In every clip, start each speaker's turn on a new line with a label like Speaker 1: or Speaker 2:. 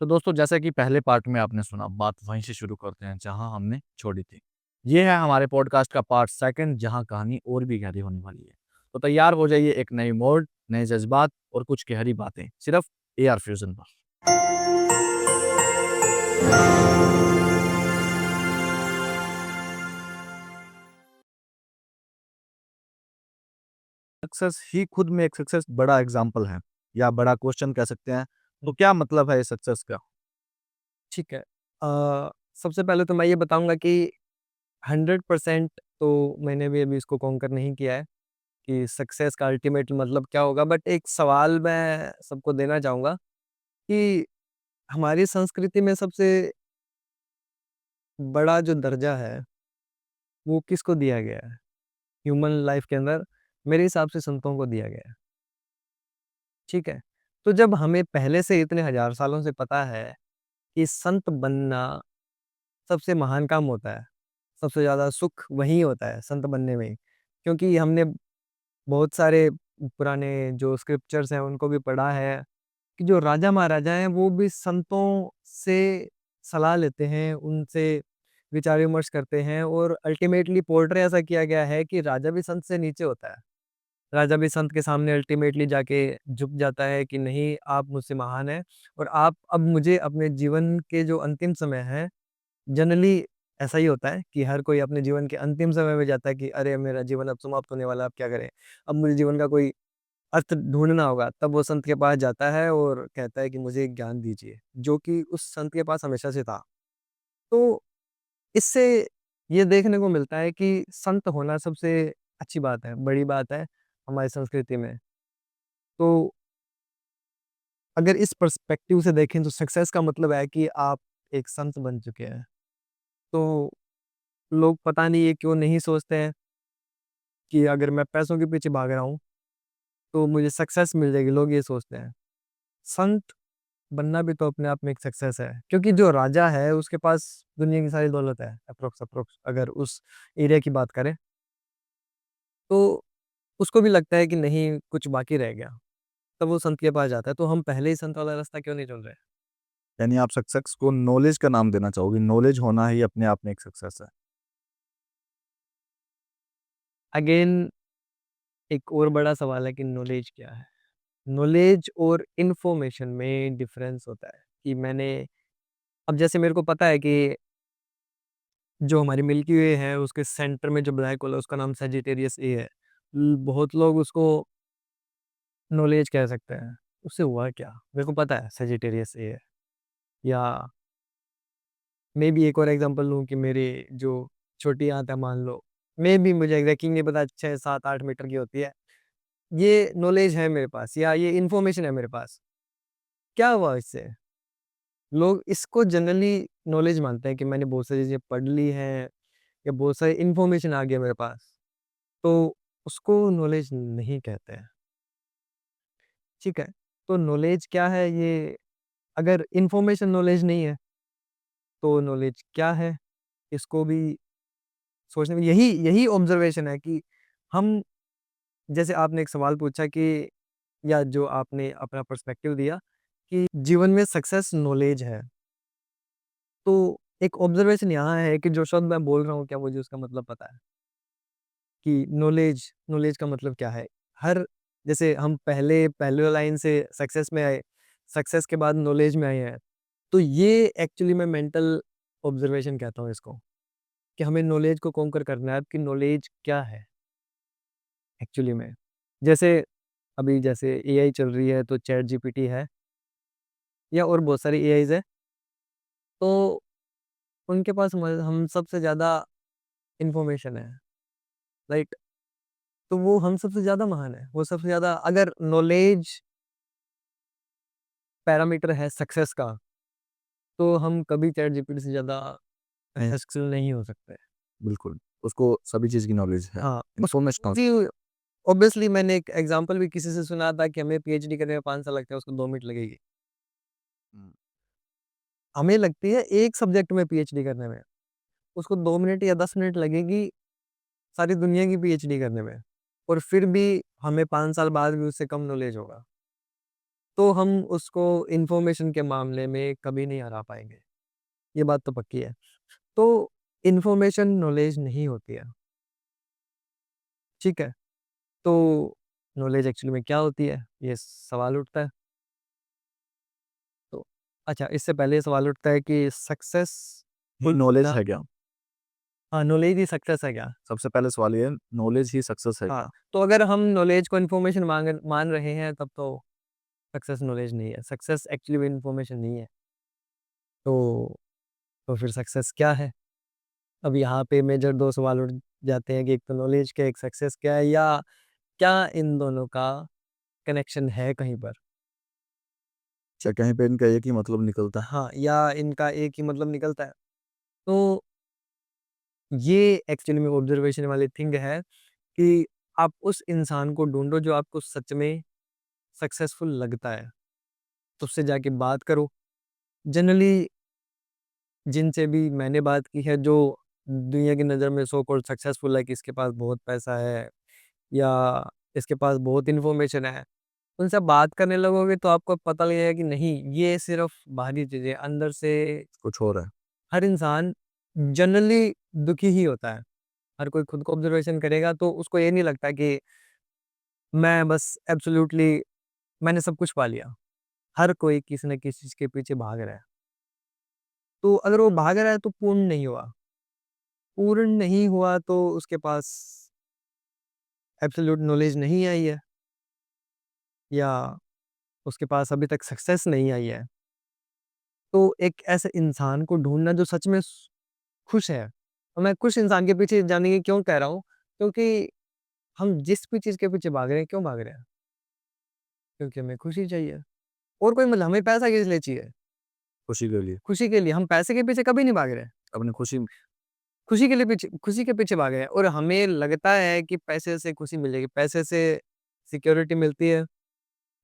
Speaker 1: तो दोस्तों जैसा कि पहले पार्ट में आपने सुना, बात वहीं से शुरू करते हैं जहाँ हमने छोड़ी थी। ये है हमारे पॉडकास्ट का पार्ट सेकंड जहाँ कहानी और भी गहरी होने वाली है। तो तैयार हो जाइए एक नई मोड़, नए जज़्बात और कुछ गहरी बातें, सिर्फ़ एआर फ्यूज़न पर। सक्सेस ही खुद में एक सक्सेस बड़ा एग्ज़ाम्पल है या बड़ा क्वेश्चन कह सकते हैं। तो क्या मतलब है इस सक्सेस का?
Speaker 2: ठीक है। सबसे पहले तो मैं ये बताऊँगा कि 100% तो मैंने भी अभी इसको कॉन्कर नहीं किया है कि सक्सेस का अल्टीमेट मतलब क्या होगा। बट एक सवाल मैं सबको देना चाहूँगा कि हमारी संस्कृति में सबसे बड़ा जो दर्जा है, वो किसको दिया गया है? ह्यूमन लाइफ़ के अंदर मेरे हिसाब से संतों को दिया गया है, ठीक है? तो जब हमें पहले से इतने हज़ार सालों से पता है कि संत बनना सबसे महान काम होता है, सबसे ज़्यादा सुख वहीं होता है संत बनने में ही। क्योंकि हमने बहुत सारे पुराने जो स्क्रिप्चर्स हैं उनको भी पढ़ा है कि जो राजा-महाराजा हैं वो भी संतों से सलाह लेते हैं, उनसे विचार-विमर्श करते हैं और अल्टीमेटली पोर्ट्रे ऐसा किया गया है कि राजा भी संत से नीचे होता है। राजा भी संत के सामने अल्टीमेटली जाके झुक जाता है कि नहीं, आप मुझसे महान हैं और आप अब मुझे अपने जीवन के जो अंतिम समय है, जनरली ऐसा ही होता है कि हर कोई अपने जीवन के अंतिम समय में जाता है कि अरे! मेरा जीवन अब समाप्त होने वाला है, अब क्या करें? अब मुझे जीवन का कोई अर्थ ढूँढना होगा। तब वो संत के पास जाता है और कहता है कि मुझे एक ज्ञान दीजिए, जो कि उस संत के पास हमेशा से था। तो इससे ये देखने को मिलता है कि संत होना सबसे अच्छी बात है, बड़ी बात है हमारी संस्कृति में। तो अगर इस पर्सपेक्टिव से देखें तो सक्सेस का मतलब है कि आप एक संत बन चुके हैं। तो लोग पता नहीं ये क्यों नहीं सोचते हैं कि अगर मैं पैसों के पीछे भाग रहा हूँ, तो मुझे सक्सेस मिल जाएगी, लोग ये सोचते हैं। संत बनना भी तो अपने आप में एक सक्सेस है, क्योंकि जो राजा है उसके पास दुनिया की सारी दौलत है, अप्रोक्स अप्रोक्स अगर उस एरिया की बात करें, तो उसको भी लगता है कि नहीं कुछ बाकी रह गया, तब वो संत के पास जाता है। तो हम पहले ही संत वाला रास्ता क्यों नहीं चुन रहे?
Speaker 1: यानी आप सक्सेस को नॉलेज का नाम देना चाहोगे, नॉलेज होना ही अपने आप में एक सक्सेस है।
Speaker 2: अगेन एक और बड़ा सवाल है कि नॉलेज क्या है? नॉलेज और इन्फॉर्मेशन में डिफरेंस होता है कि मैंने अब जैसे मेरे को पता है कि जो हमारी मिल्की वे है उसके सेंटर में जो ब्लैक होल है उसका नाम सजिटेरियस ए है। बहुत लोग उसको नॉलेज कह सकते हैं। उससे हुआ क्या? मेरे को पता है सजिटेरियस ए है। या मे बी एक और एग्ज़ाम्पल लूँ कि मेरी जो छोटी आंत है मान लो, मे बी मुझे एग्ज़ैक्टली नहीं पता 6, 7, 8 मीटर की होती है। ये नॉलेज है मेरे पास या ये इन्फॉर्मेशन है मेरे पास। क्या हुआ इससे? लोग इसको जनरली नॉलेज मानते हैं कि मैंने बहुत सारी चीज़ें पढ़ ली हैं या बहुत सारी इन्फॉर्मेशन आ गया मेरे पास। तो उसको नॉलेज नहीं कहते हैं, ठीक है? तो नॉलेज क्या है ये अगर इन्फॉर्मेशन नॉलेज नहीं है, तो नॉलेज क्या है? इसको भी सोचने में यही यही ऑब्ज़र्वेशन है कि हम जैसे आपने एक सवाल पूछा कि या जो आपने अपना पर्सपेक्टिव दिया कि जीवन में सक्सेस नॉलेज है। तो एक ऑब्ज़र्वेशन यहाँ है कि जो शब्द मैं बोल रहा हूँ, क्या मुझे उसका मतलब पता है? कि नॉलेज नॉलेज का मतलब क्या है? हर जैसे हम पहले लाइन से सक्सेस में आए, सक्सेस के बाद नॉलेज में आए हैं। तो ये एक्चुअली मैं मेंटल ऑब्ज़र्वेशन कहता हूँ इसको, कि हमें नॉलेज को कॉन्कर करना है कि नॉलेज क्या है एक्चुअली में। जैसे अभी जैसे एआई चल रही है तो चैट जीपीटी है या और बहुत सारी एआईज़ है, तो उनके पास हम सबसे ज़्यादा इन्फॉर्मेशन है, राइट? तो वो हम सबसे ज़्यादा महान है। वो सबसे ज़्यादा अगर नॉलेज पैरामीटर है सक्सेस का, तो हम कभी चैट जीपीटी से ज़्यादा सक्सेसफुल नहीं हो सकते।
Speaker 1: बिल्कुल, उसको सभी चीज़ की नॉलेज है,
Speaker 2: हाँ,
Speaker 1: इन्फॉर्मेशन।
Speaker 2: जी, ऑब्वियसली मैंने एक एग्ज़ाम्पल भी किसी से सुना था कि हमें पीएचडी करने में 5 साल लगते हैं, उसको 2 मिनट लगेगी।
Speaker 1: हुँ।
Speaker 2: हमें लगती है एक सब्जेक्ट में पीएचडी करने में, उसको 2 मिनट या 10 मिनट लगेगी सारी दुनिया की पीएचडी करने में और फिर भी हमें 5 साल बाद भी उससे कम नॉलेज होगा। तो हम उसको इन्फॉर्मेशन के मामले में कभी नहीं हरा पाएँगे। ये बात तो पक्की है। तो इन्फॉर्मेशन नॉलेज नहीं होती है, ठीक है? तो नॉलेज एक्चुअली में क्या होती है? ये सवाल उठता है। तो अच्छा, इससे पहले ये सवाल उठता है कि सक्सेस
Speaker 1: नॉलेज
Speaker 2: हाँ,
Speaker 1: है क्या?
Speaker 2: हाँ, नॉलेज ही सक्सेस है क्या?
Speaker 1: सबसे पहले सवाल ये है, नॉलेज ही सक्सेस है क्या?
Speaker 2: हाँ, तो अगर हम नॉलेज को इन्फॉर्मेशन मान रहे हैं तब तो सक्सेस नॉलेज नहीं है। सक्सेस एक्चुअली में इन्फॉर्मेशन नहीं है। तो फिर सक्सेस क्या है? अब यहाँ पे मेजर 2 सवाल उठ जाते हैं कि एक तो नॉलेज क्या है, एक सक्सेस क्या है, या क्या इन दोनों का कनेक्शन है कहीं पर?
Speaker 1: क्या कहीं पे इनका एक ही मतलब निकलता है?
Speaker 2: हाँ, या इनका एक ही मतलब निकलता है। तो ये एक्चुअली में ऑब्जर्वेशन वाली थिंग है कि आप उस इंसान को ढूँढो जो आपको सच में सक्सेसफुल लगता है, तो उससे जाके बात करो। जनरली जिनसे भी मैंने बात की है जो दुनिया की नज़र में सो कॉल्ड सक्सेसफुल है कि इसके पास बहुत पैसा है या इसके पास बहुत इन्फॉर्मेशन है, उनसे आप बात करने लगोगे तो आपको पता लगेगा कि नहीं, ये सिर्फ़ बाहरी चीज़ें, अंदर से
Speaker 1: कुछ और है।
Speaker 2: हर इंसान जनरली दुखी ही होता है। हर कोई खुद को ऑब्ज़र्वेशन करेगा तो उसको ये नहीं लगता कि मैं बस एब्सोल्यूटली मैंने सब कुछ पा लिया। हर कोई किसी न किसी चीज़ के पीछे भाग रहा है। तो अगर वो भाग रहा है तो पूर्ण नहीं हुआ। पूर्ण नहीं हुआ तो उसके पास एब्सोल्यूट नॉलेज नहीं आई है या उसके पास अभी तक सक्सेस नहीं आई है। तो एक ऐसे इंसान को ढूँढना जो सच में खुश है। और मैं खुश इंसान के पीछे जाने की क्यों कह रहा हूँ? क्योंकि हम जिस भी चीज़ के पीछे भाग रहे हैं, क्यों भाग रहे हैं? क्योंकि हमें खुशी चाहिए। और कोई मतलब हमें पैसा किस लिए चाहिए?
Speaker 1: खुशी के लिए।
Speaker 2: खुशी के लिए। हम पैसे के पीछे कभी नहीं भाग रहे हैं।
Speaker 1: अपनी खुशी
Speaker 2: खुशी के पीछे भाग रहे हैं और हमें लगता है कि पैसे से खुशी मिलेगी। पैसे से सिक्योरिटी मिलती है,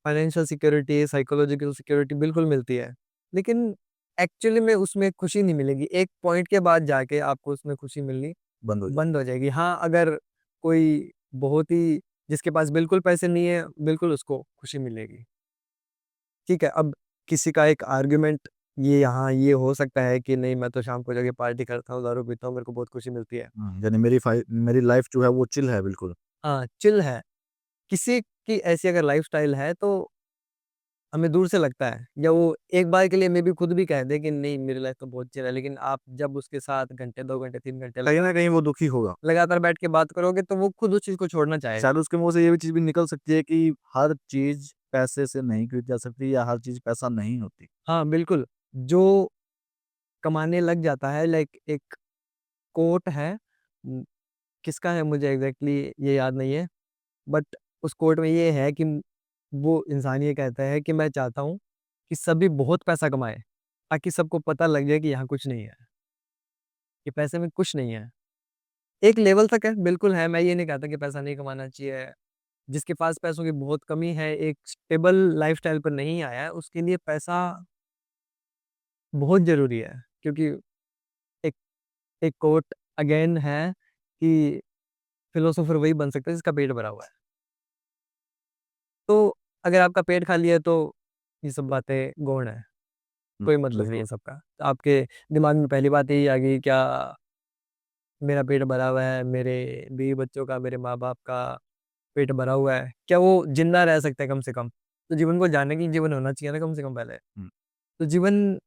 Speaker 2: फाइनेंशियल सिक्योरिटी, साइकोलॉजिकल सिक्योरिटी बिल्कुल मिलती है। लेकिन एक्चुअली में उसमें खुशी नहीं मिलेगी। एक पॉइंट के बाद जाके आपको उसमें खुशी मिलनी
Speaker 1: बंद हो जाए।
Speaker 2: बंद हो जाएगी। हाँ, अगर कोई बहुत ही जिसके पास बिल्कुल पैसे नहीं है, बिल्कुल उसको खुशी मिलेगी। ठीक है, अब किसी का एक आर्गुमेंट ये यहाँ ये हो सकता है कि नहीं, मैं तो शाम को जाके पार्टी करता हूँ, दारू पीता हूँ, मेरे को बहुत खुशी मिलती है।
Speaker 1: यानी मेरी लाइफ़ जो है वो चिल है बिल्कुल।
Speaker 2: हाँ, चिल है। किसी की ऐसी अगर लाइफ़स्टाइल है तो हमें दूर से लगता है या वो एक बार के लिए मे बी खुद भी कह दे कि नहीं, मेरी लाइफ़ तो बहुत चिल है, लेकिन आप जब उसके साथ घंटे, 2 घंटे, 3 घंटे
Speaker 1: कहीं न कहीं वो दुखी होगा।
Speaker 2: लगातार बैठ के बात करोगे तो वो खुद उस चीज़ को छोड़ना चाहेगा।
Speaker 1: शायद उसके मुँह से ये भी चीज़ भी निकल सकती है कि हर चीज़ पैसे से नहीं खरीदी जा सकती या हर चीज़ पैसा नहीं होती।
Speaker 2: हाँ, बिल्कुल। जो कमाने लग जाता है, लाइक एक कोट है, किसका है मुझे एग्ज़ैक्टली ये याद नहीं है, बट उस कोट में ये है कि वो इंसान ये कहता है कि मैं चाहता हूँ कि सभी बहुत पैसा कमाएँ, ताकि सबको पता लग जाए कि यहाँ कुछ नहीं है, कि पैसे में कुछ नहीं है। एक लेवल तक है, बिल्कुल है, मैं ये नहीं कहता कि पैसा नहीं कमाना चाहिए। जिसके पास पैसों की बहुत कमी है, एक स्टेबल लाइफ़स्टाइल पर नहीं आया है, उसके लिए पैसा बहुत ज़रूरी है। क्योंकि एक एक कोट अगेन है कि फिलोसोफर वही बन सकता है जिसका पेट भरा हुआ है। तो अगर आपका पेट खाली है तो ये सब बातें गौण है, कोई मतलब नहीं है
Speaker 1: बिल्कुल।
Speaker 2: सबका। आपके दिमाग में पहली बात यही आ गई, क्या मेरा पेट भरा हुआ है, मेरे बीवी बच्चों का, मेरे माँ-बाप का पेट भरा हुआ है, क्या वो ज़िंदा रह सकते हैं कम से कम? तो जीवन को जानने के लिए जीवन होना चाहिए ना कम से कम पहले।
Speaker 1: हुँ,
Speaker 2: तो जीवन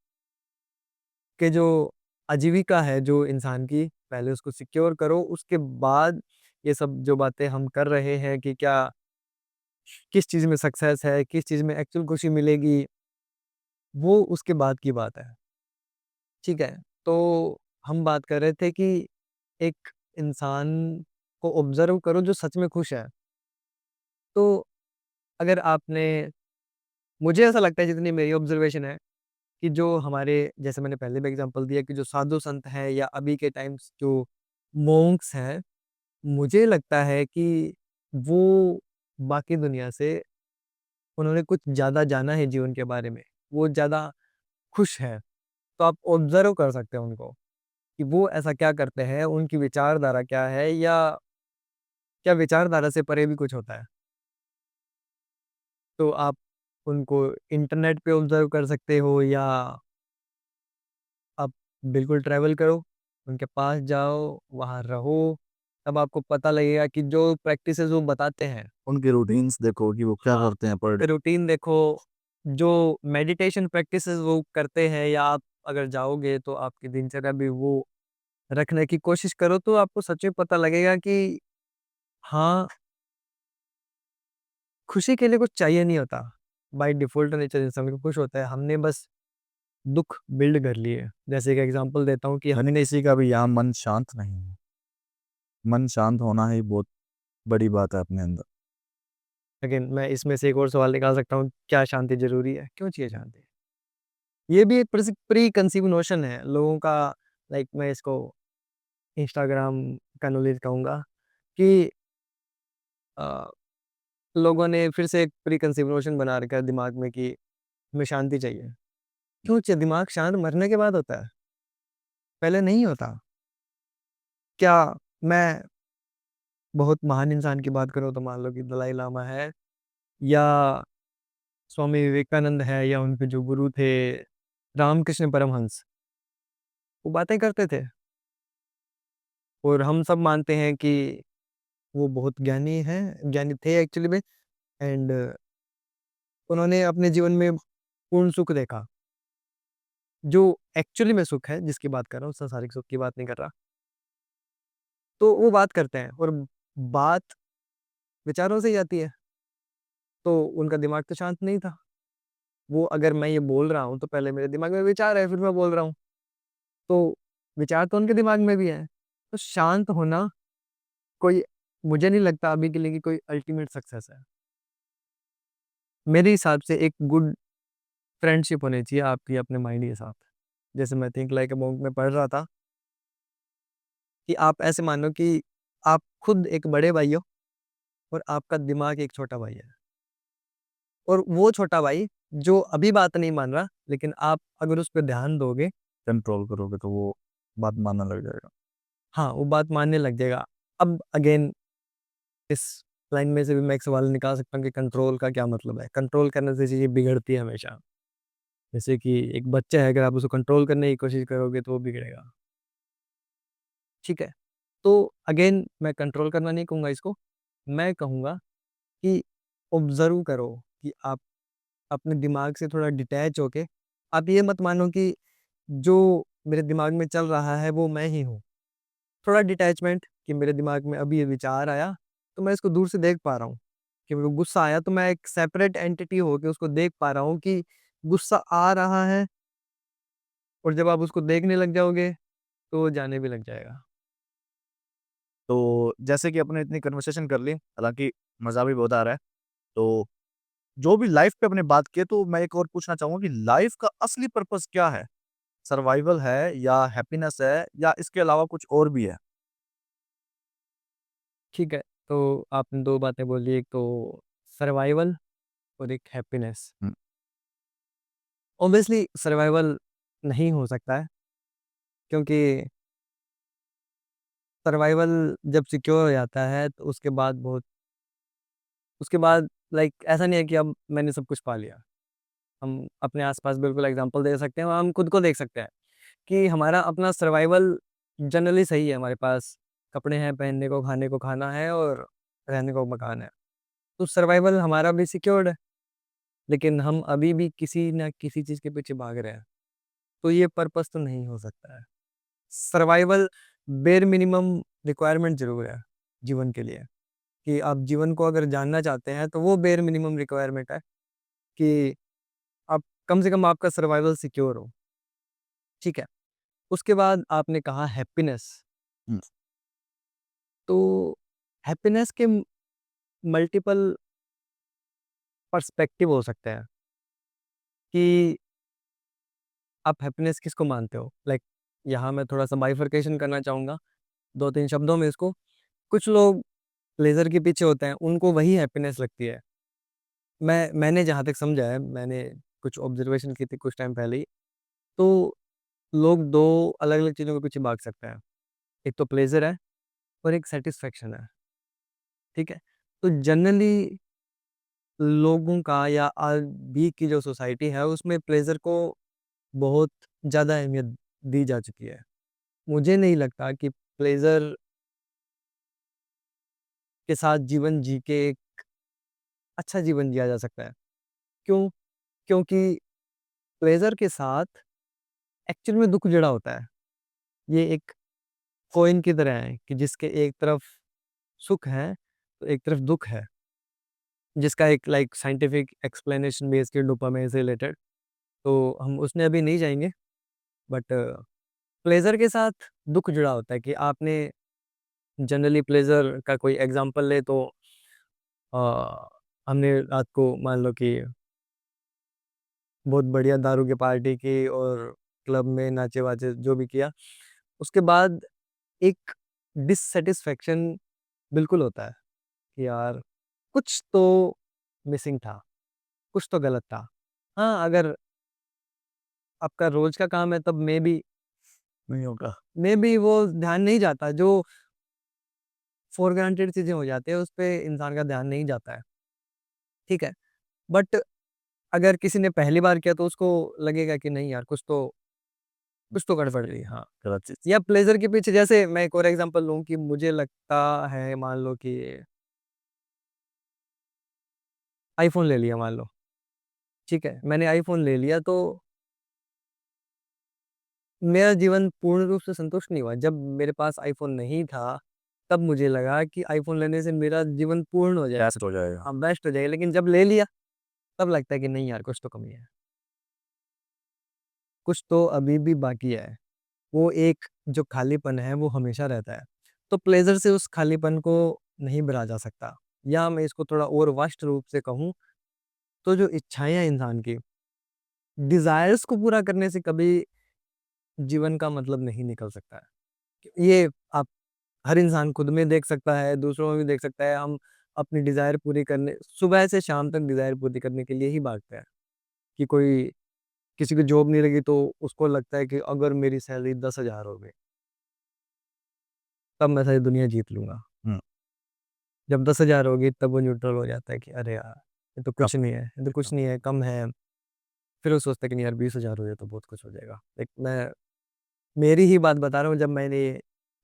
Speaker 2: के जो आजीविका है जो इंसान की, पहले उसको सिक्योर करो, उसके बाद ये सब जो बातें हम कर रहे हैं कि क्या किस चीज़ में सक्सेस है, किस चीज़ में एक्चुअल खुशी मिलेगी, वो उसके बाद की बात है। ठीक है? तो हम बात कर रहे थे कि एक इंसान को ऑब्ज़र्व करो जो सच में खुश है। तो अगर आपने मुझे ऐसा लगता है, जितनी मेरी ऑब्ज़र्वेशन है, कि जो हमारे जैसे मैंने पहले भी एग्ज़ाम्पल दिया कि जो साधु संत हैं या अभी के टाइम्स जो मोंक्स हैं, मुझे लगता है कि वो बाकी दुनिया से उन्होंने कुछ ज़्यादा जाना है जीवन के बारे में, वो ज़्यादा खुश हैं। तो आप ऑब्ज़र्व कर सकते हैं उनको, कि वो ऐसा क्या करते हैं, उनकी विचारधारा क्या है, या क्या विचारधारा से परे भी कुछ होता है। तो आप उनको इंटरनेट पे ऑब्ज़र्व कर सकते हो या आप बिल्कुल ट्रैवल करो, उनके पास जाओ, वहाँ रहो, तब आपको पता लगेगा कि जो प्रैक्टिसेज़ वो बताते हैं
Speaker 1: उनके रूटीन्स देखो कि वो क्या
Speaker 2: हाँ,
Speaker 1: करते हैं पर डे।
Speaker 2: रूटीन देखो, जो मेडिटेशन प्रैक्टिसेज़ वो करते हैं या आप अगर जाओगे तो आपकी दिनचर्या भी वो रखने की कोशिश करो तो आपको सच में पता लगेगा कि हाँ, खुशी के लिए कुछ चाहिए नहीं होता। बाय डिफ़ॉल्ट नेचर इंसान को खुश होता है, हमने बस दुःख बिल्ड कर लिए। जैसे एक एग्ज़ाम्पल देता हूँ कि
Speaker 1: यानी किसी का भी यहाँ मन शांत नहीं है। मन शांत होना ही बहुत बड़ी बात है अपने अंदर।
Speaker 2: अगेन मैं इसमें से एक और सवाल निकाल सकता हूँ, क्या शांति ज़रूरी है? क्यों चाहिए शांति? ये भी एक प्री कंसीव नोशन है लोगों का लाइक मैं इसको इंस्टाग्राम का नॉलेज कहूँगा कि अ, लोगों ने फिर से एक प्री कंसीव नोशन बना रखा है दिमाग में कि हमें शांति चाहिए। क्यों चाहिए? दिमाग शांत मरने के बाद होता है, पहले नहीं होता। क्या मैं बहुत महान इंसान की बात करूँ तो मान लो कि दलाई लामा है या स्वामी विवेकानंद है या उनके जो गुरु थे रामकृष्ण परमहंस, वो बातें करते थे और हम सब मानते हैं कि वो बहुत ज्ञानी हैं, ज्ञानी थे एक्चुअली में एंड उन्होंने अपने जीवन में पूर्ण सुख देखा। जो एक्चुअली में सुख है जिसकी बात कर रहा हूँ, सांसारिक सुख की बात नहीं कर रहा। तो वो बात करते हैं और बात विचारों से ही आती है, तो उनका दिमाग तो शांत नहीं था। वो अगर मैं ये बोल रहा हूँ तो पहले मेरे दिमाग में विचार है, फिर मैं बोल रहा हूँ। तो विचार तो उनके दिमाग में भी है। तो शांत होना कोई मुझे नहीं लगता अभी के लिए कि कोई अल्टीमेट सक्सेस है। मेरे हिसाब से एक गुड फ्रेंडशिप होनी चाहिए आपकी अपने माइंड के साथ। जैसे मैं थिंक लाइक अ मॉन्क में पढ़ रहा था कि आप ऐसे मानो कि आप खुद एक बड़े भाई हो और आपका दिमाग एक छोटा भाई है। और वो छोटा भाई जो अभी बात नहीं मान रहा, लेकिन आप अगर उस पे ध्यान दोगे
Speaker 1: कंट्रोल करोगे तो वो बात मानने लग जाएगा।
Speaker 2: हाँ, वो बात मानने लग जाएगा। अब अगेन इस लाइन में से भी मैं एक सवाल निकाल सकता हूँ कि कंट्रोल का क्या मतलब है? कंट्रोल करने से चीज़ें बिगड़ती है हमेशा। जैसे कि एक बच्चा है, अगर आप उसको कंट्रोल करने की कोशिश करोगे तो वो बिगड़ेगा, ठीक है? तो अगेन मैं कंट्रोल करना नहीं कहूँगा इसको, मैं कहूँगा कि ऑब्ज़र्व करो कि आप अपने दिमाग से थोड़ा डिटैच होके आप ये मत मानो कि जो मेरे दिमाग में चल रहा है वो मैं ही हूँ। थोड़ा डिटैचमेंट कि मेरे दिमाग में अभी ये विचार आया, तो मैं इसको दूर से देख पा रहा हूँ। कि मेरे को गुस्सा आया तो मैं एक सेपरेट एंटिटी होके उसको देख पा रहा हूँ कि गुस्सा आ रहा है और जब आप उसको देखने लग जाओगे, तो वो जाने भी लग जाएगा।
Speaker 1: तो जैसे कि अपने इतनी कन्वर्सेशन कर ली, हालाँकि मज़ा भी बहुत आ रहा है। तो जो भी लाइफ़ पे आपने बात की है, तो मैं एक और पूछना चाहूँगा कि लाइफ़ का असली पर्पस क्या है? सर्वाइवल है या हैप्पीनेस है या इसके अलावा कुछ और भी है?
Speaker 2: ठीक है, तो आपने 2 बातें बोली, एक तो सर्वाइवल और एक हैप्पीनेस।
Speaker 1: हुँ,
Speaker 2: ऑब्वियसली सर्वाइवल नहीं हो सकता है, क्योंकि सर्वाइवल जब सिक्योर हो जाता है, तो उसके बाद लाइक ऐसा नहीं है कि अब मैंने सब कुछ पा लिया। हम अपने आस-पास बिल्कुल एग्ज़ाम्पल दे सकते हैं और हम खुद को देख सकते हैं कि हमारा अपना सर्वाइवल जनरली सही है, हमारे पास कपड़े हैं, पहनने को, खाने को खाना है और रहने को मकान है। तो सर्वाइवल हमारा भी सिक्योर्ड है, लेकिन हम अभी भी किसी न किसी चीज़ के पीछे भाग रहे हैं, तो ये पर्पस तो नहीं हो सकता है। सर्वाइवल बेयर मिनिमम रिक्वायरमेंट ज़रूर है जीवन के लिए, कि आप जीवन को अगर जानना चाहते हैं, तो वो बेयर मिनिमम रिक्वायरमेंट है कि आप कम से कम आपका सर्वाइवल सिक्योर हो, ठीक है? उसके बाद आपने कहा हैप्पीनेस,
Speaker 1: हुँ।
Speaker 2: तो हैप्पीनेस के मल्टीपल पर्सपेक्टिव हो सकते हैं कि आप हैप्पीनेस किसको मानते हो? लाइक यहाँ मैं थोड़ा-सा बाइफरकेशन करना चाहूँगा, 2-3 शब्दों में इसको। कुछ लोग प्लेज़र के पीछे होते हैं, उनको वही हैप्पीनेस लगती है। मैंने जहाँ तक समझा है, मैंने कुछ ऑब्ज़र्वेशन की थी कुछ टाइम पहले ही, तो लोग 2 अलग-अलग चीज़ों के पीछे भाग सकते हैं। एक तो प्लेज़र है और एक सैटिस्फैक्शन है, ठीक है? तो जनरली लोगों का या अभी की जो सोसाइटी है उसमें प्लेज़र को बहुत ज़्यादा अहमियत दी जा चुकी है। मुझे नहीं लगता कि प्लेज़र के साथ जीवन जी के एक अच्छा जीवन जिया जा सकता है। क्यों? क्योंकि प्लेज़र के साथ एक्चुअल में दुःख जुड़ा होता है। ये एक कॉइन की तरह है कि जिसके एक तरफ सुख है, तो एक तरफ दुःख है। जिसका एक लाइक साइंटिफिक एक्सप्लेनेशन भी है इसके डोपामाइन से रिलेटेड, तो हम उसमें अभी नहीं जाएँगे। बट प्लेज़र के साथ दुःख जुड़ा होता है कि आपने जनरली प्लेज़र का कोई एग्ज़ाम्पल ले तो अ, हमने रात को मान लो कि बहुत बढ़िया दारू की पार्टी की और क्लब में नाचे-वाचे जो भी किया। उसके बाद एक डिससैटिस्फैक्शन बिल्कुल होता है कि यार कुछ तो मिसिंग था, कुछ तो गलत था। हाँ, अगर आपका रोज़ का काम है तब
Speaker 1: नहीं होगा।
Speaker 2: मे बी वो ध्यान नहीं जाता, जो फॉर ग्रांटेड चीज़ें हो जाती है उस पे इंसान का ध्यान नहीं जाता है, ठीक है? बट अगर किसी ने पहली बार किया तो उसको लगेगा कि नहीं यार कुछ तो गड़बड़ रही है, हाँ।
Speaker 1: गलत चीज़।
Speaker 2: या प्लेज़र के पीछे जैसे मैं एक और एग्ज़ाम्पल लूँ कि मुझे लगता है मान लो कि आईफ़ोन ले लिया मान लो, ठीक है? मैंने आईफ़ोन ले लिया तो मेरा जीवन पूर्ण रूप से संतुष्ट नहीं हुआ। जब मेरे पास आईफ़ोन नहीं था, तब मुझे लगा कि आईफ़ोन लेने से मेरा जीवन पूर्ण हो जाएगा।
Speaker 1: बेस्ट हो जाएगा।
Speaker 2: हाँ, बेस्ट हो जाएगा, लेकिन जब ले लिया तब लगता है कि नहीं यार कुछ तो कमी है। कुछ तो अभी भी बाकी है। वो एक जो खालीपन है वो हमेशा रहता है। तो प्लेज़र से उस खालीपन को नहीं भरा जा सकता। या मैं इसको थोड़ा और वास्ट रूप से कहूँ तो जो इच्छाएँ हैं इंसान की, डिज़ायर्स को पूरा करने से कभी जीवन का मतलब नहीं निकल सकता है। ये आप हर इंसान खुद में देख सकता है, दूसरों में भी देख सकता है। हम अपनी डिज़ायर पूरी करने सुबह से शाम तक डिज़ायर पूरी करने के लिए ही भागते हैं। कि कोई किसी को जॉब नहीं लगी तो उसको लगता है कि अगर मेरी सैलरी 10,000 हो गई, तब मैं सारी दुनिया जीत लूँगा।
Speaker 1: हुँ।
Speaker 2: जब 10,000 होगी तब वो न्यूट्रल हो जाता है कि अरे यार! ये तो
Speaker 1: कम
Speaker 2: कुछ नहीं है, ये तो कुछ
Speaker 1: एकदम।
Speaker 2: नहीं है, कम है। फिर वो सोचता है कि नहीं यार 20,000 हो जाए तो बहुत कुछ हो जाएगा। एक मैं मेरी ही बात बता रहा हूँ, जब मैंने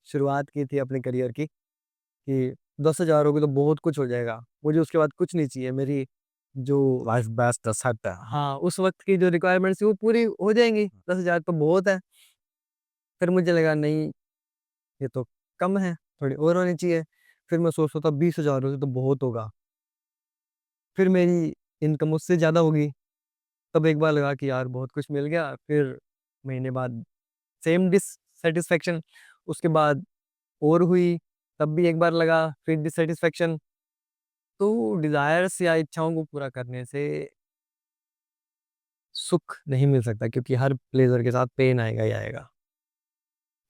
Speaker 2: शुरुआत की थी अपने करियर की कि 10,000 होगी तो बहुत कुछ हो जाएगा। मुझे उसके बाद कुछ नहीं चाहिए। मेरी जो
Speaker 1: लाइफ बेस्ट सेट है।
Speaker 2: हाँ, उस वक़्त की जो रिक्वायरमेंट्स थी वो पूरी हो जाएँगी। 10,000 तो बहुत है। फिर मुझे लगा नहीं, ये तो कम है, थोड़ी और होनी चाहिए। फिर मैं सोचता था 20,000 होते तो बहुत होगा। फिर मेरी इनकम उससे ज़्यादा होगी। तब एक बार लगा कि यार बहुत कुछ मिल गया। फिर महीने बाद सेम डिससैटिस्फैक्शन। उसके बाद और हुई, तब भी एक बार लगा, फिर डिससैटिस्फैक्शन। तो डिज़ायर्स या इच्छाओं को पूरा करने से सुख नहीं मिल सकता, क्योंकि हर प्लेज़र के साथ पेन आएगा ही आएगा।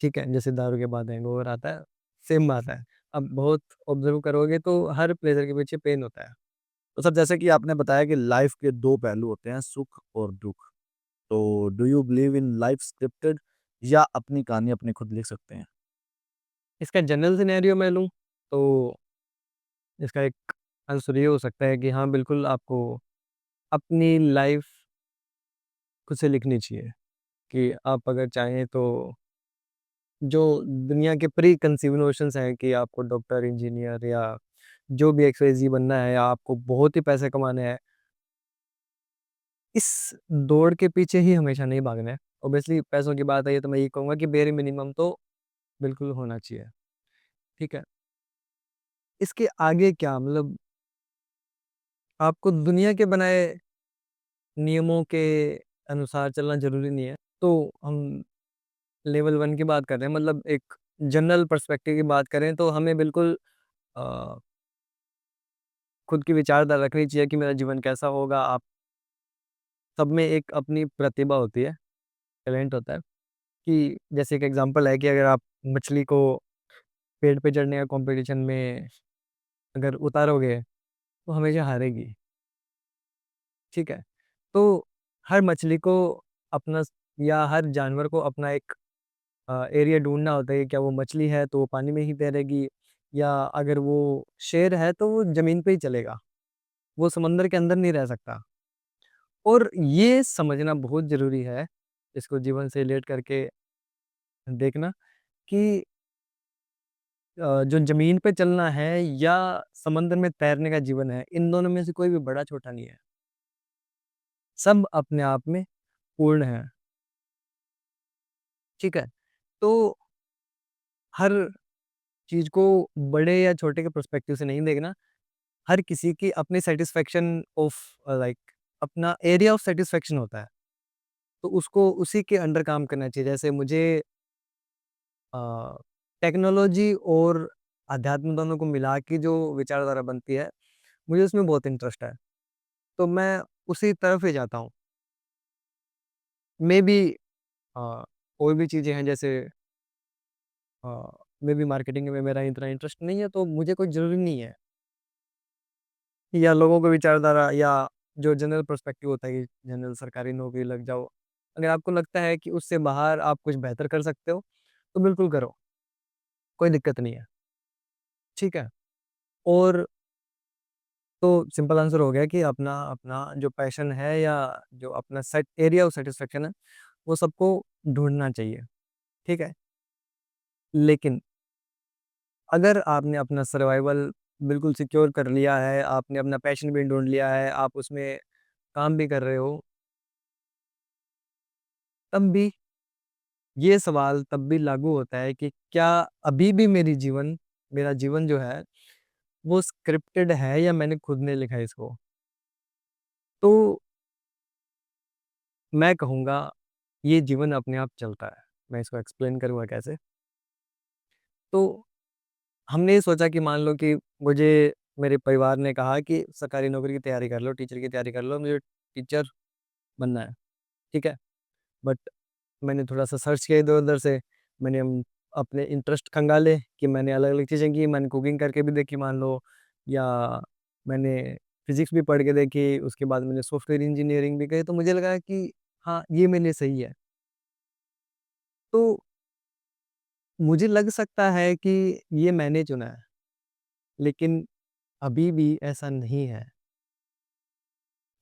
Speaker 2: ठीक है? जैसे दारू के बाद हैंगओवर आता है, सेम बात है। अब बहुत ऑब्ज़र्व करोगे तो हर प्लेज़र के पीछे पेन होता है।
Speaker 1: तो सर जैसे कि आपने बताया कि लाइफ के 2 पहलू होते हैं, सुख और दुःख। तो do you believe in life scripted या अपनी कहानी अपने खुद लिख सकते हैं?
Speaker 2: इसका जनरल सिनेरियो मैं लूँ, तो इसका एक आंसर ये हो सकता है कि हाँ, बिल्कुल आपको अपनी लाइफ़ खुद से लिखनी चाहिए, कि आप अगर चाहें तो जो दुनिया के प्री कंसीव्ड नोशंस हैं कि आपको डॉक्टर, इंजीनियर या जो भी एक्स-वाई-ज़ेड बनना है या आपको बहुत ही पैसे कमाने हैं, इस दौड़ के पीछे ही हमेशा नहीं भागना है। ऑब्वियसली पैसों की बात आई है तो मैं ये कहूँगा कि बेयर मिनिमम तो बिल्कुल होना चाहिए, ठीक है? इसके आगे क्या मतलब आपको दुनिया के बनाए नियमों के अनुसार चलना ज़रूरी नहीं है। तो हम लेवल 1 की बात कर रहे हैं, मतलब एक जनरल पर्सपेक्टिव की बात करें तो हमें बिल्कुल अ, खुद की विचारधारा रखनी चाहिए कि मेरा जीवन कैसा होगा। आप सब में एक अपनी प्रतिभा होती है, टैलेंट होता है, कि जैसे एक एग्ज़ाम्पल है कि अगर आप मछली को पेड़ पे चढ़ने का कॉम्पिटिशन में अगर उतारोगे, तो हमेशा हारेगी, ठीक है? तो हर मछली को अपना या हर जानवर को अपना एक एरिया ढूँढना होता है कि क्या वो मछली है तो वो पानी में ही तैरेगी, या अगर वो शेर है तो वो ज़मीन पे ही चलेगा। वो समंदर के अंदर नहीं रह सकता। और ये समझना बहुत ज़रूरी है, इसको जीवन से रिलेट करके देखना कि जो ज़मीन पे चलना है या समंदर में तैरने का जीवन है, इन दोनों में से कोई भी बड़ा-छोटा नहीं है। सब अपने आप में पूर्ण हैं, ठीक है? तो हर चीज़ को बड़े या छोटे के पर्सपेक्टिव से नहीं देखना, हर किसी की अपनी सैटिस्फैक्शन ऑफ लाइक अपना एरिया ऑफ सैटिस्फैक्शन होता है, तो उसको उसी के अंडर काम करना चाहिए। जैसे मुझे अ, टेक्नोलॉजी और अध्यात्म दोनों को मिला के जो विचारधारा बनती है, मुझे उसमें बहुत इंटरेस्ट है, तो मैं उसी तरफ ही जाता हूँ। मेबी और भी चीज़ें हैं जैसे अ, मेबी मार्केटिंग में मेरा इतना इंटरेस्ट नहीं है, तो मुझे कोई ज़रूरी नहीं है या लोगों को विचारधारा या जो जनरल पर्सपेक्टिव होता है कि जनरल सरकारी नौकरी लग जाओ। अगर आपको लगता है कि उससे बाहर आप कुछ बेहतर कर सकते हो, तो बिल्कुल करो, कोई दिक्कत नहीं है, ठीक है? और तो सिंपल आंसर हो गया कि अपना अपना जो पैशन है या जो अपना सेट एरिया ऑफ सैटिस्फैक्शन है, वो सबको ढूँढना चाहिए, ठीक है? लेकिन अगर आपने अपना सर्वाइवल बिल्कुल सिक्योर कर लिया है, आपने अपना पैशन भी ढूँढ लिया है, आप उसमें काम भी कर रहे हो, तब भी ये सवाल तब भी लागू होता है कि क्या अभी भी मेरा जीवन जो है, वो स्क्रिप्टेड है या मैंने खुद ने लिखा है इसको? तो मैं कहूँगा, ये जीवन अपने आप चलता है। मैं इसको एक्सप्लेन करूँगा कैसे? तो हमने ये सोचा कि मान लो कि मुझे मेरे परिवार ने कहा कि सरकारी नौकरी की तैयारी कर लो, टीचर की तैयारी कर लो, मुझे टीचर बनना है, ठीक है? बट मैंने थोड़ा-सा सर्च किया इधर-उधर से, मैंने अपने इंटरेस्ट खंगाले कि मैंने अलग-अलग चीज़ें की, मैंने कुकिंग करके भी देखी मान लो या मैंने फिज़िक्स भी पढ़ के देखी, उसके बाद मैंने सॉफ्टवेयर इंजीनियरिंग भी करी, तो मुझे लगा कि हाँ, ये मेरे लिए सही है। तो मुझे लग सकता है कि ये मैंने चुना है, लेकिन अभी भी ऐसा नहीं है,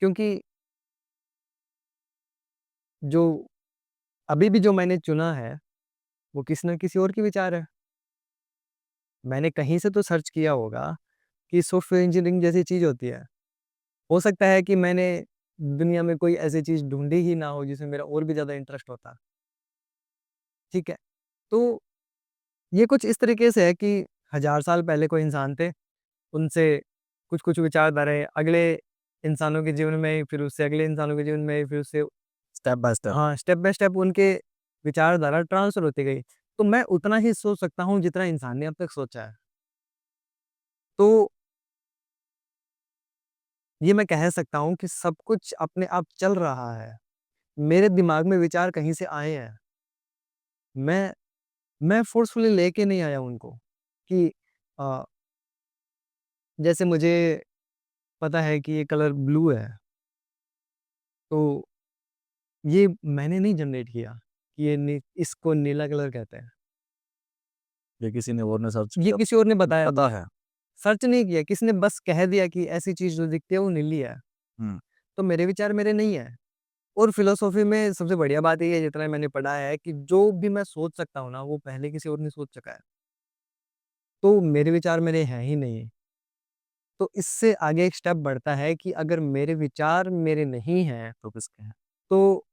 Speaker 2: क्योंकि जो अभी भी जो मैंने चुना है, वो किसी न किसी और के विचार है। मैंने कहीं से तो सर्च किया होगा कि सॉफ्टवेयर इंजीनियरिंग जैसी चीज़ होती है। हो सकता है कि मैंने दुनिया में कोई ऐसी चीज़ ढूँढी ही ना हो जिसमें मेरा और भी ज़्यादा इंटरेस्ट होता, ठीक है? तो ये कुछ इस तरीके से है कि हज़ार साल पहले कोई इंसान थे, उनसे कुछ-कुछ विचारधाराएँ अगले इंसानों के जीवन में, फिर उससे अगले इंसानों के जीवन में, फिर उससे
Speaker 1: स्टेप बाय स्टेप।
Speaker 2: हाँ, स्टेप बाय स्टेप उनके विचारधारा ट्रांसफ़र होती गई। तो मैं उतना ही सोच सकता हूँ जितना इंसान ने अब तक सोचा है। तो ये मैं कह सकता हूँ कि सब कुछ अपने आप चल रहा है। मेरे दिमाग में विचार कहीं से आए हैं। मैं मैं फ़ोर्सफुली लेके नहीं आया उनको कि अ, जैसे मुझे पता है कि ये कलर ब्लू है, तो ये मैंने नहीं जनरेट किया कि ये इसको नीला कलर कहते हैं।
Speaker 1: ये किसी ने और ने सर्च
Speaker 2: ये
Speaker 1: किया,
Speaker 2: किसी और ने बताया
Speaker 1: पता
Speaker 2: मुझे।
Speaker 1: है।
Speaker 2: सर्च नहीं किया, किसी ने बस कह दिया कि ऐसी चीज़ जो दिखती है वो नीली है।
Speaker 1: हुँ,
Speaker 2: तो मेरे विचार मेरे नहीं है। और फ़िलॉसफ़ी में सबसे बढ़िया बात ये है जितना मैंने पढ़ा है कि जो भी मैं सोच सकता हूँ ना, वो पहले किसी और ने सोच चुका है। तो मेरे विचार मेरे हैं ही नहीं। तो इससे आगे एक स्टेप बढ़ता है कि अगर मेरे विचार मेरे नहीं हैं,
Speaker 1: तो किसके हैं?
Speaker 2: तो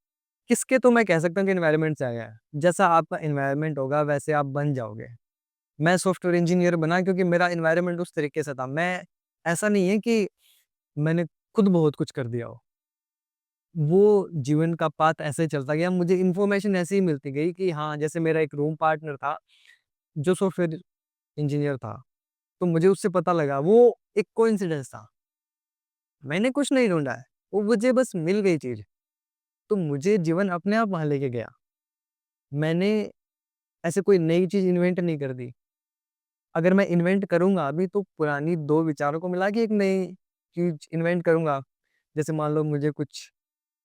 Speaker 2: किसके तो मैं कह सकता हूँ कि एनवायरनमेंट से आया है। जैसा आपका एनवायरनमेंट होगा वैसे आप बन जाओगे। मैं सॉफ्टवेयर इंजीनियर बना क्योंकि मेरा एनवायरनमेंट उस तरीके से था। मैं ऐसा नहीं है कि मैंने खुद बहुत कुछ कर दिया हो। वो जीवन का पाथ ऐसे चलता गया, मुझे इन्फॉर्मेशन ऐसे ही मिलती गई कि हाँ, जैसे मेरा एक रूम पार्टनर था, जो सॉफ्टवेयर इंजीनियर था, तो मुझे उससे पता लगा, वो एक कोइंसिडेंस था। मैंने कुछ नहीं ढूँढा है, वो मुझे बस मिल गई चीज़, तो मुझे जीवन अपने आप वहाँ लेके गया। मैंने ऐसे कोई नई चीज़ इन्वेंट नहीं कर दी। अगर मैं इन्वेंट करूँगा अभी तो पुरानी 2 विचारों को मिला के एक नई चीज़ इन्वेंट करूँगा। जैसे मान लो मुझे कुछ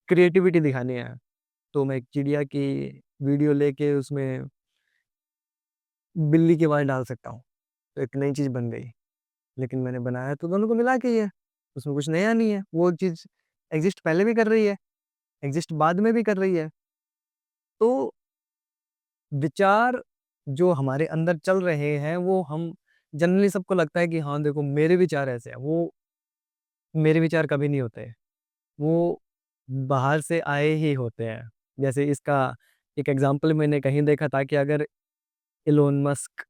Speaker 2: क्रिएटिविटी दिखानी है, तो मैं एक चिड़िया की वीडियो लेके उसमें बिल्ली की आवाज़ डाल सकता हूँ, तो एक नई चीज़ बन गई। लेकिन मैंने बनाया तो दोनों को मिला के ही है। उसमें कुछ नया नहीं है, वो चीज़ एग्ज़िस्ट पहले भी कर रही है, एग्ज़िस्ट बाद में भी कर रही है। तो विचार जो हमारे अंदर चल रहे हैं, वो हम जनरली सबको लगता है कि हाँ, देखो मेरे विचार ऐसे हैं, वो मेरे विचार कभी नहीं होते। वो बाहर से आए ही होते हैं। जैसे इसका एक एग्ज़ाम्पल मैंने कहीं देखा था कि अगर इलोन मस्क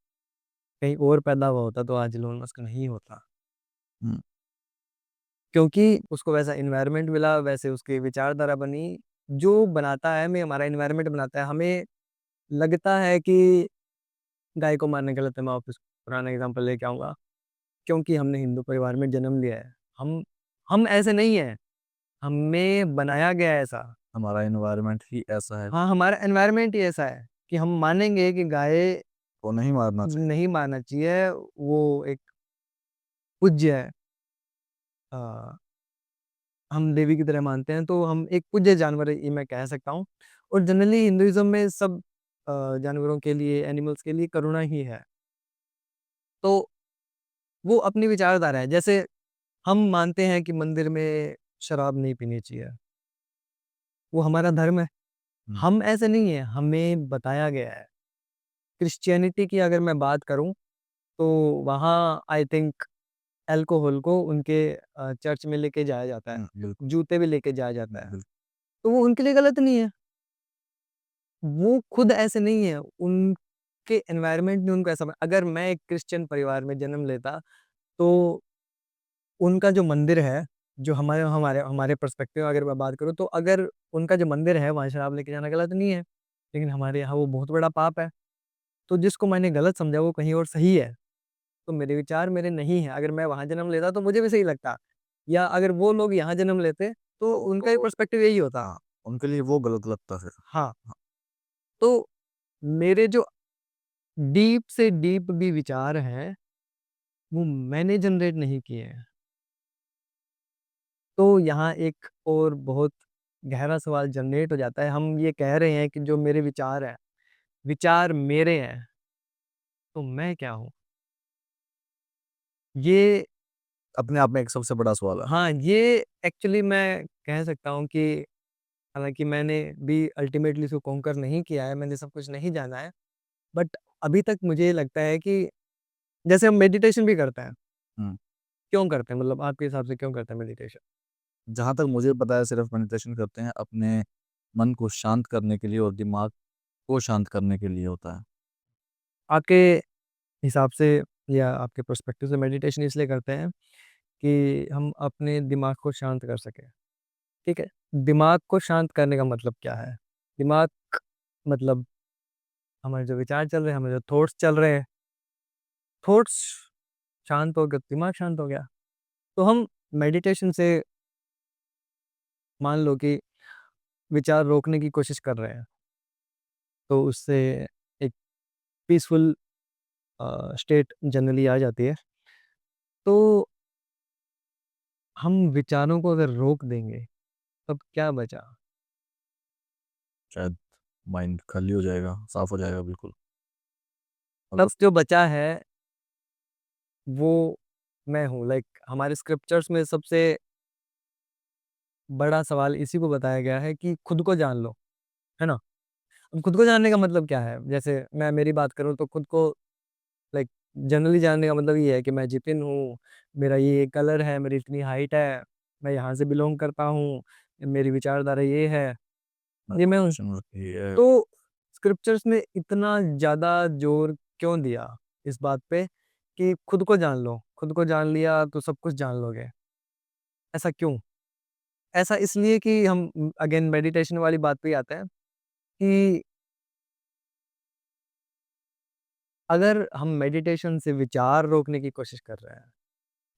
Speaker 2: कहीं और पैदा हुआ होता, तो आज इलोन मस्क नहीं होता।
Speaker 1: हुँ,
Speaker 2: क्योंकि उसको वैसा एनवायरनमेंट मिला, वैसे उसकी विचारधारा बनी। जो बनाता है, हमें हमारा एनवायरनमेंट बनाता है। हमें लगता है कि गाय को मारना गलत है, मैं वापस पुराना एग्ज़ाम्पल लेके आऊँगा, क्योंकि हमने हिंदू परिवार में जन्म लिया है। हम ऐसे नहीं हैं, हमें बनाया गया है ऐसा।
Speaker 1: हमारा एनवायरनमेंट ही ऐसा है,
Speaker 2: हाँ, हमारा एनवायरनमेंट ही ऐसा है कि हम मानेंगे कि गाय
Speaker 1: को नहीं मारना चाहिए।
Speaker 2: नहीं मारना चाहिए, वो एक पूज्य है। अ, हम देवी की तरह मानते हैं, तो हम एक पूज्य जानवर है, ये मैं कह सकता हूँ। और जनरली हिंदुइज़्म में सब जानवरों के लिए, एनिमल्स के लिए करुणा ही है। तो वो अपनी विचारधारा है। जैसे हम मानते हैं कि मंदिर में शराब नहीं पीनी चाहिए, वो हमारा धर्म है।
Speaker 1: हुँ,
Speaker 2: हम ऐसे नहीं हैं, हमें बताया गया है। क्रिश्चियनिटी की अगर मैं बात करूँ, तो वहाँ आई थिंक अल्कोहल को उनके चर्च में लेके जाया जाता है।
Speaker 1: हुँ, बिल्कुल,
Speaker 2: जूते भी लेके जाया जाता है।
Speaker 1: बिल्कुल।
Speaker 2: तो वो उनके लिए गलत नहीं है। वो खुद ऐसे नहीं है, उनके एनवायरनमेंट ने उनको ऐसा अगर मैं एक क्रिश्चियन परिवार में जन्म लेता, तो उनका जो मंदिर है, जो हमारे हमारे हमारे पर्सपेक्टिव अगर मैं बात करूँ, तो अगर उनका जो मंदिर है, वहाँ शराब लेके जाना गलत नहीं है। लेकिन हमारे यहाँ वो बहुत बड़ा पाप है। तो जिसको मैंने गलत समझा, वो कहीं और सही है। तो मेरे विचार मेरे नहीं हैं। अगर मैं वहाँ जन्म लेता, तो मुझे भी सही लगता। या अगर वो लोग यहाँ जन्म लेते, तो उनका भी
Speaker 1: तो
Speaker 2: पर्सपेक्टिव यही होता।
Speaker 1: हाँ, उनके लिए वो गलत लगता फिर।
Speaker 2: हाँ,
Speaker 1: हाँ,
Speaker 2: तो मेरे जो डीप से डीप भी विचार हैं, वो मैंने जनरेट नहीं किए हैं। तो यहाँ एक और बहुत गहरा सवाल जनरेट हो जाता है। हम ये कह रहे हैं कि जो मेरे विचार हैं, विचार मेरे हैं, तो मैं क्या हूँ? ये
Speaker 1: अपने आप में एक सबसे बड़ा सवाल है।
Speaker 2: हाँ, ये एक्चुअली मैं कह सकता हूँ कि हालाँकि मैंने भी अल्टीमेटली इसको कॉन्कर नहीं किया है, मैंने सब कुछ नहीं जाना है। बट अभी तक मुझे लगता है कि जैसे हम मेडिटेशन भी करते हैं,
Speaker 1: हुँ,
Speaker 2: क्यों करते हैं? मतलब आपके हिसाब से क्यों करते हैं मेडिटेशन?
Speaker 1: जहाँ तक मुझे पता है सिर्फ़ मेडिटेशन करते हैं अपने मन को शांत करने के लिए और दिमाग को शांत करने के लिए होता है।
Speaker 2: आपके हिसाब से या आपके पर्सपेक्टिव से मेडिटेशन इसलिए करते हैं कि हम अपने दिमाग को शांत कर सकें, ठीक है? दिमाग को शांत करने का मतलब क्या है? दिमाग मतलब हमारे जो विचार चल रहे हैं, हमारे जो थॉट्स चल रहे हैं, थॉट्स शांत हो गए, दिमाग शांत हो गया। तो हम मेडिटेशन से मान लो कि विचार रोकने की कोशिश कर रहे हैं, तो उससे एक पीसफुल स्टेट जनरली आ जाती है। तो हम विचारों को अगर रोक देंगे, तब क्या बचा?
Speaker 1: शायद माइंड खाली हो जाएगा, साफ़ हो जाएगा बिल्कुल।
Speaker 2: तब
Speaker 1: अगर
Speaker 2: जो बचा है, वो मैं हूँ। लाइक हमारे स्क्रिप्चर्स में सबसे बड़ा सवाल इसी को बताया गया है कि खुद को जान लो, है ना? अब खुद को जानने का मतलब क्या है? जैसे मैं मेरी बात करूँ, तो खुद को लाइक जनरली जानने का मतलब ये है कि मैं जितिन हूँ, मेरा ये कलर है, मेरी इतनी हाइट है, मैं यहाँ से बिलॉन्ग करता हूँ, मेरी विचारधारा ये है, ये मैं हूँ।
Speaker 1: क्वेश्चन मार्क ये है।
Speaker 2: तो स्क्रिप्चर्स ने इतना ज़्यादा ज़ोर क्यों दिया इस बात पे कि खुद को जान लो, खुद को जान लिया तो सब कुछ जान लोगे, ऐसा क्यों? ऐसा इसलिए कि हम अगेन मेडिटेशन वाली बात पे ही आते हैं कि अगर हम मेडिटेशन से विचार रोकने की कोशिश कर रहे हैं,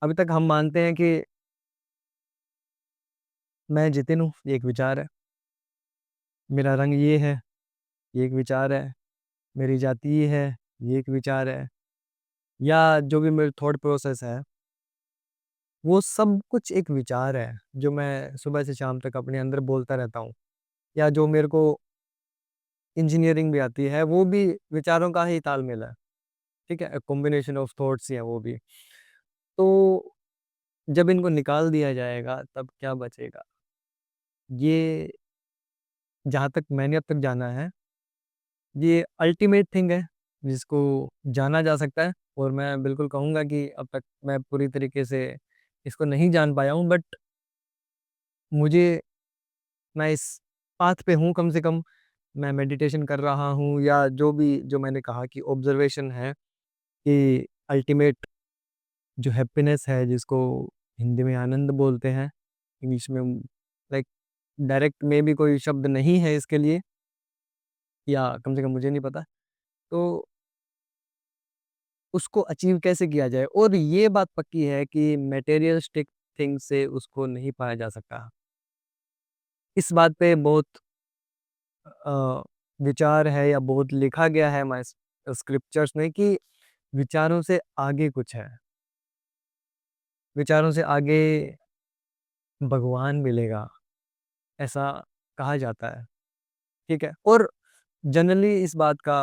Speaker 2: अभी तक हम मानते हैं कि मैं जितिन हूँ, ये एक विचार है, मेरा रंग ये है, ये एक विचार है, मेरी जाति ये है, ये एक विचार है, या जो भी मेरे थॉट प्रोसेस है, वो सब कुछ एक विचार है, जो मैं सुबह से शाम तक अपने अंदर बोलता रहता हूँ, या जो मेरे को इंजीनियरिंग भी आती है, वो भी विचारों का ही तालमेल है, ठीक है? कॉम्बिनेशन ऑफ थॉट्स ही है वो भी। तो जब इनको निकाल दिया जाएगा तब क्या बचेगा? ये जहाँ तक मैंने अब तक जाना है, ये अल्टीमेट थिंग है, जिसको जाना जा सकता है और मैं बिल्कुल कहूँगा कि अब तक मैं पूरी तरीके से इसको नहीं जान पाया हूँ, बट मुझे मैं इस पाथ पे हूँ कम से कम। मैं मेडिटेशन कर रहा हूँ या जो मैंने कहा कि ऑब्ज़र्वेशन है कि अल्टीमेट जो हैप्पीनेस है जिसको हिंदी में आनंद बोलते हैं, इंग्लिश में लाइक डायरेक्ट में भी कोई शब्द नहीं है इसके लिए, या कम से कम मुझे नहीं पता। तो उसको अचीव कैसे किया जाए? और ये बात पक्की है कि मटेरियलिस्टिक थिंग से उसको नहीं पाया जा सकता। इस बात पे बहुत अ, विचार है या बहुत लिखा गया है हमारे स्क्रिप्चर्स में कि विचारों से आगे कुछ है। विचारों से आगे भगवान मिलेगा, ऐसा कहा जाता है, ठीक है? और जनरली इस बात का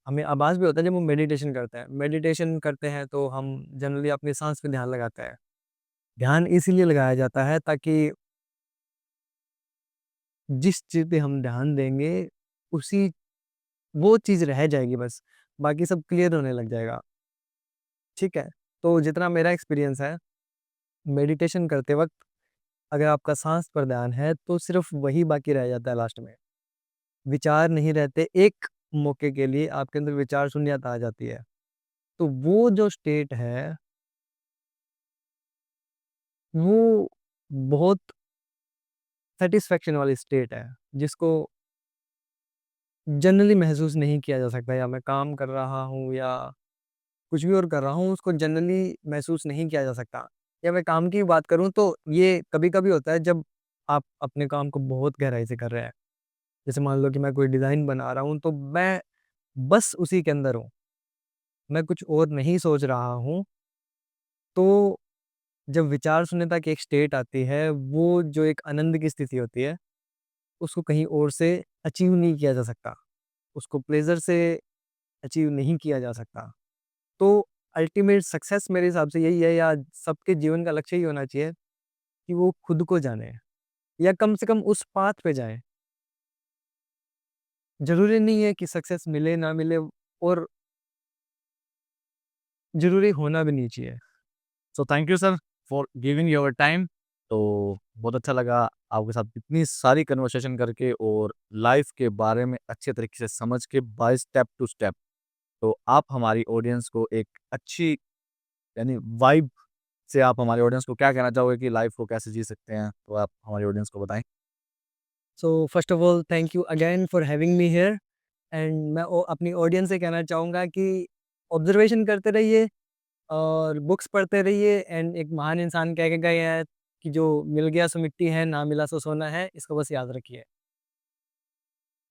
Speaker 2: हमें आभास भी होता है जब हम मेडिटेशन करते हैं। मेडिटेशन करते हैं तो हम जनरली अपनी साँस पे ध्यान लगाते हैं। ध्यान इसीलिए लगाया जाता है ताकि जिस चीज़ पे हम ध्यान देंगे, उसी वो चीज़ रह जाएगी बस, बाकी सब क्लियर होने लग जाएगा, ठीक है? तो जितना मेरा एक्सपीरियंस है, मेडिटेशन करते वक़्त अगर आपका साँस पर ध्यान है, तो सिर्फ़ वही बाकी रह जाता है लास्ट में। विचार नहीं रहते, एक मौके के लिए आपके अंदर विचार शून्यता आ जाती है। तो वो जो स्टेट है, वो बहुत सैटिस्फैक्शन वाली स्टेट है, जिसको जनरली महसूस नहीं किया जा सकता, या मैं काम कर रहा हूँ या कुछ भी और कर रहा हूँ, उसको जनरली महसूस नहीं किया जा सकता। या मैं काम की बात करूँ तो ये कभी-कभी होता है जब आप अपने काम को बहुत गहराई से कर रहे हैं। जैसे मान लो कि मैं कोई डिज़ाइन बना रहा हूँ, तो मैं बस उसी के अंदर हूँ, मैं कुछ और नहीं सोच रहा हूँ। तो जब विचार शून्यता की एक स्टेट आती है, वो जो एक आनंद की स्थिति होती है, उसको कहीं और से अचीव नहीं किया जा सकता। उसको प्लेज़र से अचीव नहीं किया जा सकता। तो अल्टीमेट सक्सेस मेरे हिसाब से यही है, या सबके जीवन का लक्ष्य ही होना चाहिए कि वो खुद को जाने, या कम से कम उस पाथ पे जाएँ। ज़रूरी नहीं है कि सक्सेस मिले ना मिले, और ज़रूरी होना भी नहीं चाहिए।
Speaker 1: So thank you sir for giving your time. तो बहुत अच्छा लगा आपके साथ इतनी सारी कन्वर्सेशन करके और लाइफ के बारे में अच्छे तरीके से समझ के बाय स्टेप टू स्टेप। तो आप हमारी ऑडियंस को एक अच्छी यानी वाइब से आप हमारी ऑडियंस को क्या कहना चाहोगे कि लाइफ को कैसे जी सकते हैं? तो आप हमारी ऑडियंस को बताएँ।
Speaker 2: So first of all thank you again for having me here. And मैं अपनी ऑडियंस से कहना चाहूँगा कि ऑब्जर्वेशन करते रहिए और बुक्स पढ़ते रहिए। एंड एक महान इंसान कह के गए हैं कि जो मिल गया सो मिट्टी है, ना मिला सो सोना है। इसको बस याद रखिए।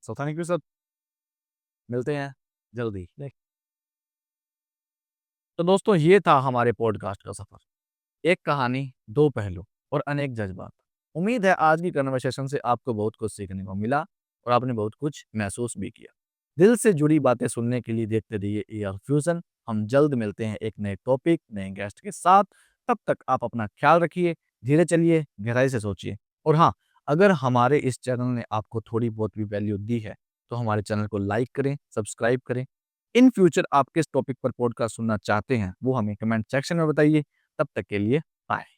Speaker 1: सो थैंक यू सर, मिलते हैं जल्दी। तो दोस्तों ये था हमारे पॉडकास्ट का सफ़र। एक कहानी, 2 पहलू और अनेक जज़्बात। उम्मीद है आज की कन्वर्सेशन से आपको बहुत कुछ सीखने को मिला और आपने बहुत कुछ महसूस भी किया। दिल से जुड़ी बातें सुनने के लिए देखते रहिए एआर फ्यूज़न। हम जल्द मिलते हैं एक नए टॉपिक, नए गेस्ट के साथ। तब तक आप अपना ख़्याल रखिए, धीरे चलिए, गहराई से सोचिए। और हाँ, अगर हमारे इस चैनल ने आपको थोड़ी बहुत भी वैल्यू दी है, तो हमारे चैनल को लाइक करें, सब्सक्राइब करें। इन फ्यूचर आप किस टॉपिक पर पॉडकास्ट सुनना चाहते हैं, वो हमें कमेंट सेक्शन में बताइए। तब तक के लिए बाय।